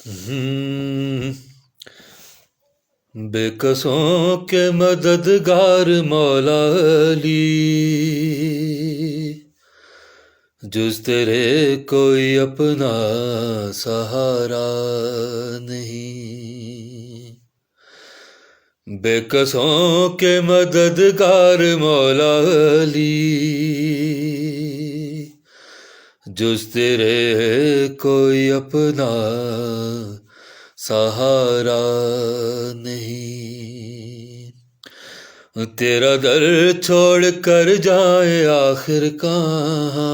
ہم، بے کسوں کے مددگار مولا علی، جز تیرے کوئی اپنا سہارا نہیں۔ بے کسوں کے مددگار مولا علی، جز تیرے کوئی اپنا سہارا نہیں۔ تیرا در چھوڑ کر جائے آخر کہاں،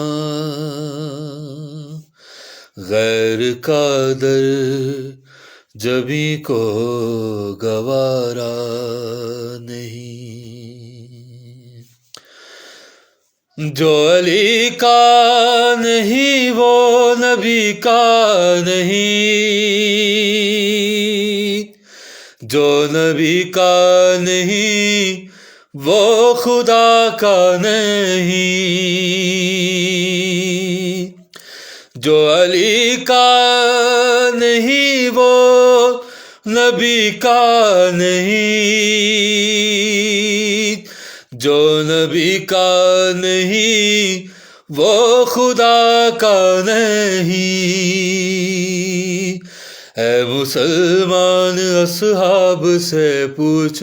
غیر کا در جبھی کو گوارا نہیں۔ جو علی کا نہیں وہ نبی کا نہیں، جو نبی کا نہیں وہ خدا کا نہیں۔ جو علی کا نہیں وہ نبی کا نہیں، جو نبی کا نہیں وہ خدا کا نہیں۔ اے مسلمان اصحاب سے پوچھ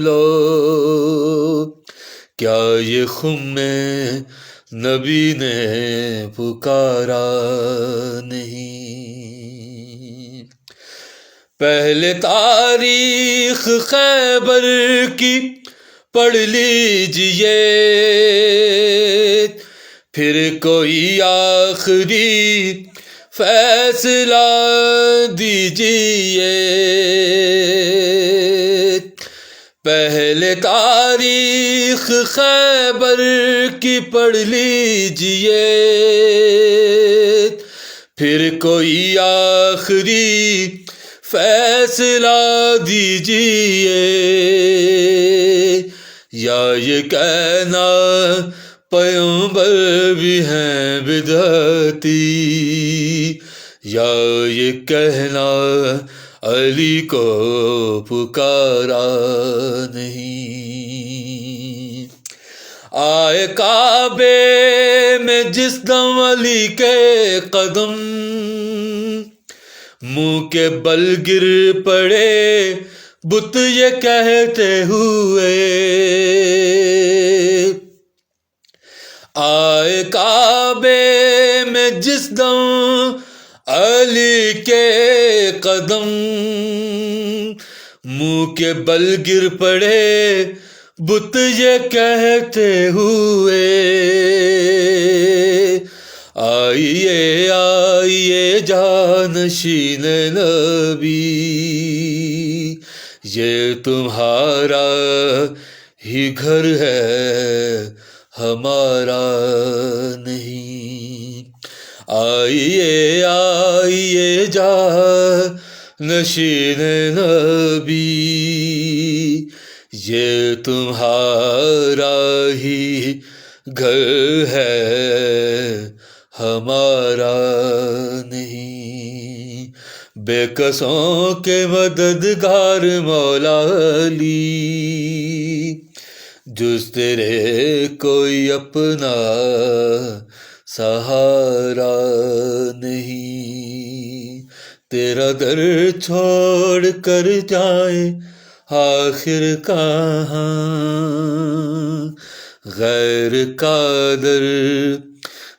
لو، کیا یہ خم نبی نے پکارا نہیں؟ پہلے تاریخ خیبر کی پڑھ لیجئے، پھر کوئی آخری فیصلہ دیجئے۔ پہلے تاریخ خیبر کی پڑھ لیجئے، پھر کوئی آخری فیصلہ دیجئے۔ یا یہ کہنا پیغمبر بھی ہیں بدعتی، یا یہ کہنا علی کو پکارا نہیں۔ آئے کعبے میں جس دم علی کے قدم، منہ کے بل گر پڑے بت یہ کہتے ہوئے۔ آئے کعبے میں جس دم علی کے قدم، منہ کے بل گر پڑے بت یہ کہتے ہوئے۔ آئیے آئیے جانشین نبی، یہ تمہارا ہی گھر ہے ہمارا نہیں۔ آئیے آئیے جانشین نبی، یہ تمہارا ہی گھر ہے ہمارا نہیں۔ بے کسوں کے مددگار مولا علی، جز تیرے کوئی اپنا سہارا نہیں۔ تیرا در چھوڑ کر جائے آخر کہاں، غیر کا در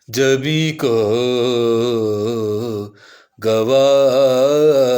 جبھی کو گوارا